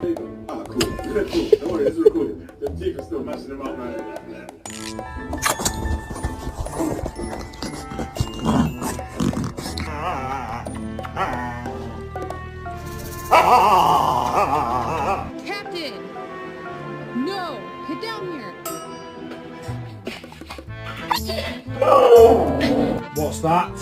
Ah, cool. Cool. Don't worry, it's recorded. The teeth are still mashing them up, man. Captain! No! Get down here! What's that?